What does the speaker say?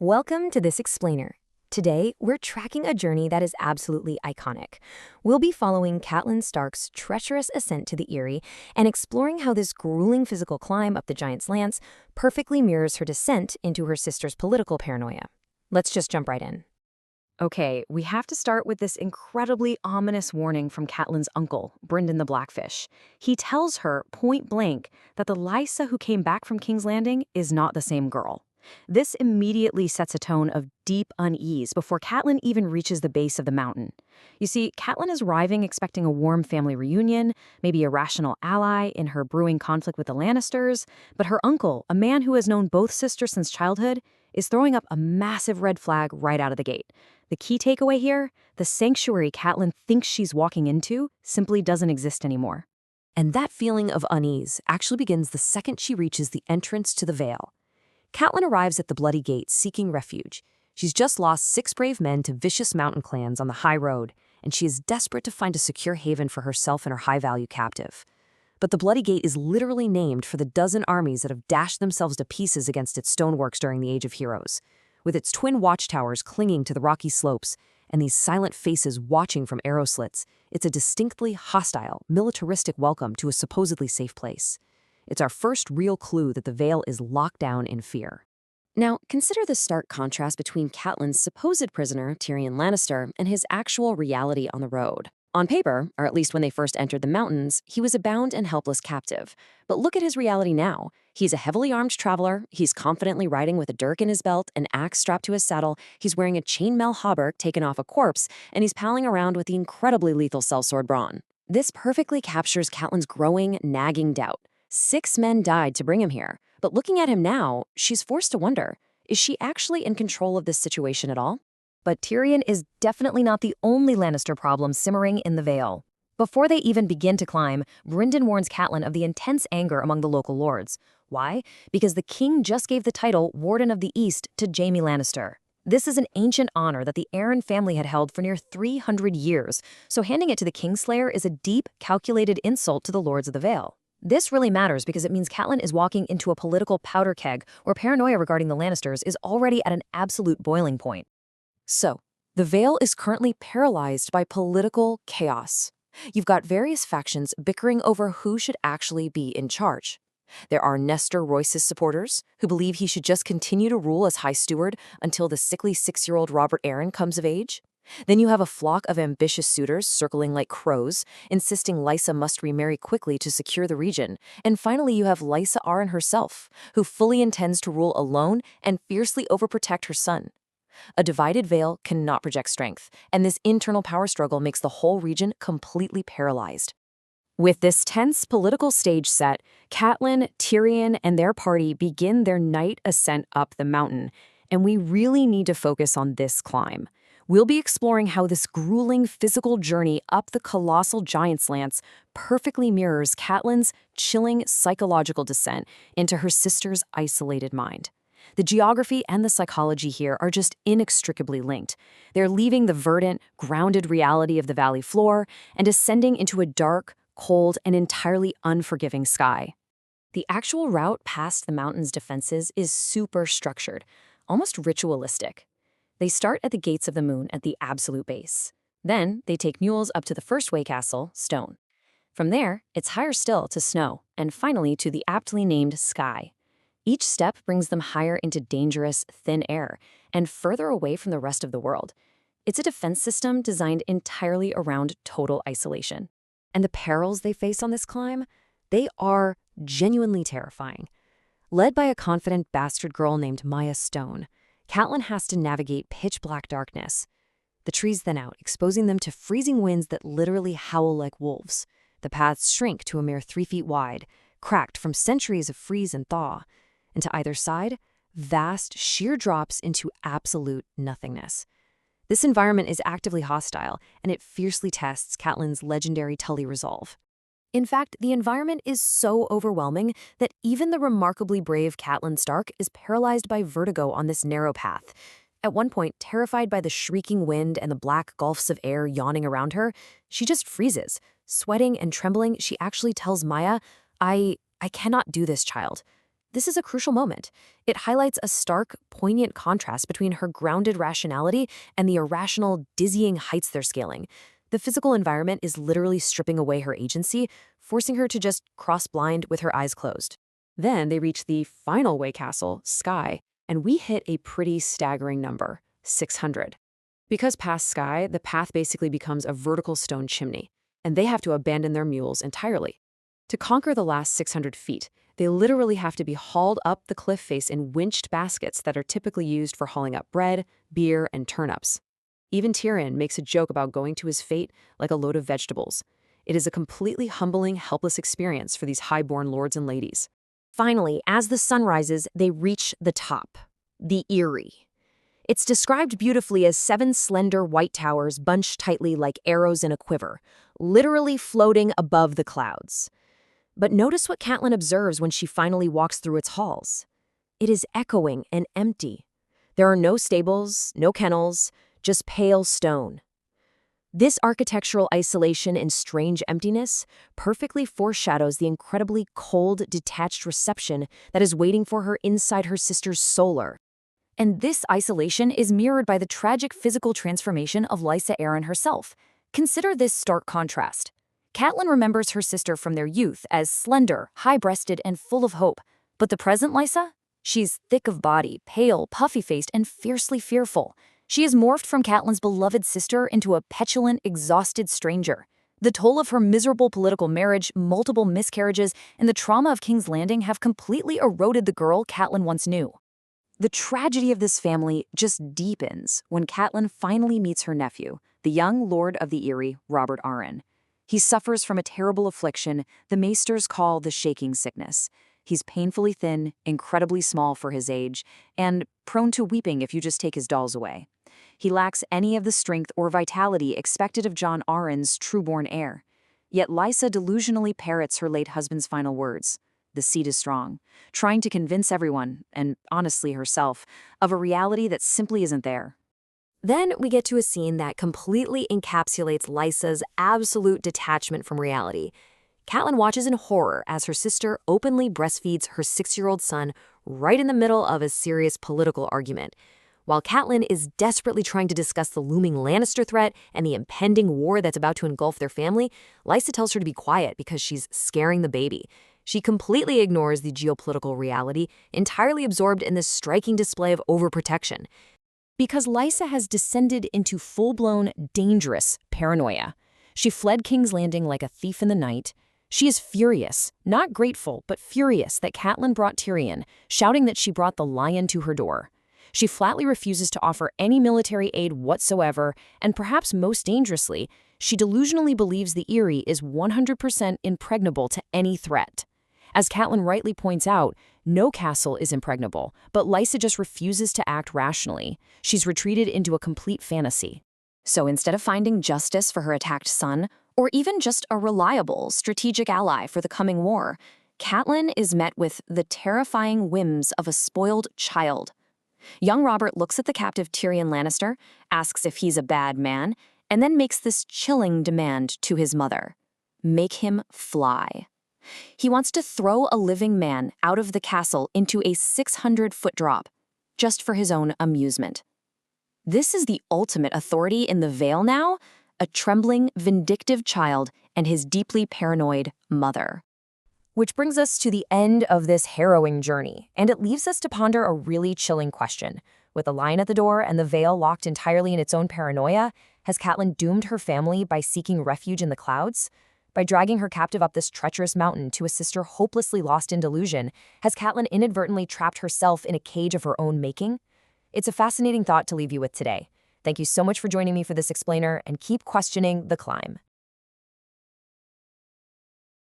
Welcome to This Explainer. Today, we're tracking a journey that is absolutely iconic. We'll be following Catelyn Stark's treacherous ascent to the Eyrie and exploring how this grueling physical climb up the Giant's Lance perfectly mirrors her descent into her sister's political paranoia. Let's just jump right in. Okay, we have to start with this incredibly ominous warning from Catelyn's uncle, Brynden the Blackfish. He tells her point blank that the Lysa who came back from King's Landing is not the same girl. This immediately sets a tone of deep unease before Catelyn even reaches the base of the mountain. You see, Catelyn is arriving expecting a warm family reunion, maybe a rational ally in her brewing conflict with the Lannisters, but her uncle, a man who has known both sisters since childhood, is throwing up a massive red flag right out of the gate. The key takeaway here, the sanctuary Catelyn thinks she's walking into simply doesn't exist anymore. And that feeling of unease actually begins the second she reaches the entrance to the Vale. Catelyn arrives at the Bloody Gate seeking refuge. She's just lost 6 brave men to vicious mountain clans on the high road, and she is desperate to find a secure haven for herself and her high-value captive. But the Bloody Gate is literally named for the dozen armies that have dashed themselves to pieces against its stoneworks during the Age of Heroes. With its twin watchtowers clinging to the rocky slopes and these silent faces watching from arrow slits, it's a distinctly hostile, militaristic welcome to a supposedly safe place. It's our first real clue that the Vale is locked down in fear. Now, consider the stark contrast between Catelyn's supposed prisoner, Tyrion Lannister, and his actual reality on the road. On paper, or at least when they first entered the mountains, he was a bound and helpless captive. But look at his reality now. He's a heavily armed traveler, he's confidently riding with a dirk in his belt, an axe strapped to his saddle, he's wearing a chainmail hauberk taken off a corpse, and he's palling around with the incredibly lethal sellsword Bronn. This perfectly captures Catelyn's growing, nagging doubt. 6 men died to bring him here, but looking at him now, she's forced to wonder, is she actually in control of this situation at all? But Tyrion is definitely not the only Lannister problem simmering in the Vale. Before they even begin to climb, Brynden warns Catelyn of the intense anger among the local lords. Why? Because the king just gave the title Warden of the East to Jaime Lannister. This is an ancient honor that the Arryn family had held for near 300 years, so handing it to the Kingslayer is a deep, calculated insult to the Lords of the Vale. This really matters because it means Catelyn is walking into a political powder keg where paranoia regarding the Lannisters is already at an absolute boiling point. So, the Vale is currently paralyzed by political chaos. You've got various factions bickering over who should actually be in charge. There are Nestor Royce's supporters, who believe he should just continue to rule as High Steward until the sickly 6-year-old Robert Arryn comes of age. Then you have a flock of ambitious suitors circling like crows, insisting Lysa must remarry quickly to secure the region. And finally, you have Lysa Arryn herself, who fully intends to rule alone and fiercely overprotect her son. A divided Vale cannot project strength, and this internal power struggle makes the whole region completely paralyzed. With this tense political stage set, Catelyn, Tyrion, and their party begin their night ascent up the mountain, and we really need to focus on this climb. We'll be exploring how this grueling physical journey up the colossal Giant's Lance perfectly mirrors Catelyn's chilling psychological descent into her sister's isolated mind. The geography and the psychology here are just inextricably linked. They're leaving the verdant, grounded reality of the valley floor and descending into a dark, cold, and entirely unforgiving sky. The actual route past the mountain's defenses is super structured, almost ritualistic. They start at the Gates of the Moon at the absolute base. Then, they take mules up to the first way castle, Stone. From there, it's higher still to Snow, and finally to the aptly named Sky. Each step brings them higher into dangerous, thin air, and further away from the rest of the world. It's a defense system designed entirely around total isolation. And the perils they face on this climb, they are genuinely terrifying. Led by a confident bastard girl named Maya Stone, Catelyn has to navigate pitch-black darkness. The trees thin out, exposing them to freezing winds that literally howl like wolves. The paths shrink to a mere 3 feet wide, cracked from centuries of freeze and thaw. And to either side, vast, sheer drops into absolute nothingness. This environment is actively hostile, and it fiercely tests Catelyn's legendary Tully resolve. In fact, the environment is so overwhelming that even the remarkably brave Catelyn Stark is paralyzed by vertigo on this narrow path. At one point, terrified by the shrieking wind and the black gulfs of air yawning around her, she just freezes. Sweating and trembling, she actually tells Maya, I cannot do this, child. This is a crucial moment. It highlights a stark, poignant contrast between her grounded rationality and the irrational, dizzying heights they're scaling. The physical environment is literally stripping away her agency, forcing her to just cross blind with her eyes closed. Then they reach the final way castle, Skye, and we hit a pretty staggering number, 600. Because past Skye, the path basically becomes a vertical stone chimney, and they have to abandon their mules entirely. To conquer the last 600 feet, they literally have to be hauled up the cliff face in winched baskets that are typically used for hauling up bread, beer, and turnips. Even Tyrion makes a joke about going to his fate like a load of vegetables. It is a completely humbling, helpless experience for these high-born lords and ladies. Finally, as the sun rises, they reach the top, the Eyrie. It's described beautifully as 7 slender white towers bunched tightly like arrows in a quiver, literally floating above the clouds. But notice what Catelyn observes when she finally walks through its halls. It is echoing and empty. There are no stables, no kennels, just pale stone. This architectural isolation and strange emptiness perfectly foreshadows the incredibly cold, detached reception that is waiting for her inside her sister's solar. And this isolation is mirrored by the tragic physical transformation of Lysa Arryn herself. Consider this stark contrast. Catelyn remembers her sister from their youth as slender, high-breasted, and full of hope. But the present Lysa? She's thick of body, pale, puffy-faced, and fiercely fearful. She has morphed from Catelyn's beloved sister into a petulant, exhausted stranger. The toll of her miserable political marriage, multiple miscarriages, and the trauma of King's Landing have completely eroded the girl Catelyn once knew. The tragedy of this family just deepens when Catelyn finally meets her nephew, the young Lord of the Eyrie, Robert Arryn. He suffers from a terrible affliction the maesters call the shaking sickness. He's painfully thin, incredibly small for his age, and prone to weeping if you just take his dolls away. He lacks any of the strength or vitality expected of Jon Arryn's true-born heir. Yet Lysa delusionally parrots her late husband's final words. The seed is strong, trying to convince everyone, and honestly herself, of a reality that simply isn't there. Then we get to a scene that completely encapsulates Lysa's absolute detachment from reality. Catelyn watches in horror as her sister openly breastfeeds her 6-year-old son right in the middle of a serious political argument. While Catelyn is desperately trying to discuss the looming Lannister threat and the impending war that's about to engulf their family, Lysa tells her to be quiet because she's scaring the baby. She completely ignores the geopolitical reality, entirely absorbed in this striking display of overprotection. Because Lysa has descended into full-blown, dangerous paranoia. She fled King's Landing like a thief in the night. She is furious, not grateful, but furious that Catelyn brought Tyrion, shouting that she brought the lion to her door. She flatly refuses to offer any military aid whatsoever, and perhaps most dangerously, she delusionally believes the Eyrie is 100% impregnable to any threat. As Catelyn rightly points out, no castle is impregnable, but Lysa just refuses to act rationally. She's retreated into a complete fantasy. So instead of finding justice for her attacked son, or even just a reliable, strategic ally for the coming war, Catelyn is met with the terrifying whims of a spoiled child. Young Robert looks at the captive Tyrion Lannister, asks if he's a bad man, and then makes this chilling demand to his mother. Make him fly. He wants to throw a living man out of the castle into a 600-foot drop, just for his own amusement. This is the ultimate authority in the Vale now, a trembling, vindictive child and his deeply paranoid mother. Which brings us to the end of this harrowing journey, and it leaves us to ponder a really chilling question. With the lion at the door and the Vale locked entirely in its own paranoia, has Catelyn doomed her family by seeking refuge in the clouds? By dragging her captive up this treacherous mountain to a sister hopelessly lost in delusion, has Catelyn inadvertently trapped herself in a cage of her own making? It's a fascinating thought to leave you with today. Thank you so much for joining me for this explainer, and keep questioning the climb.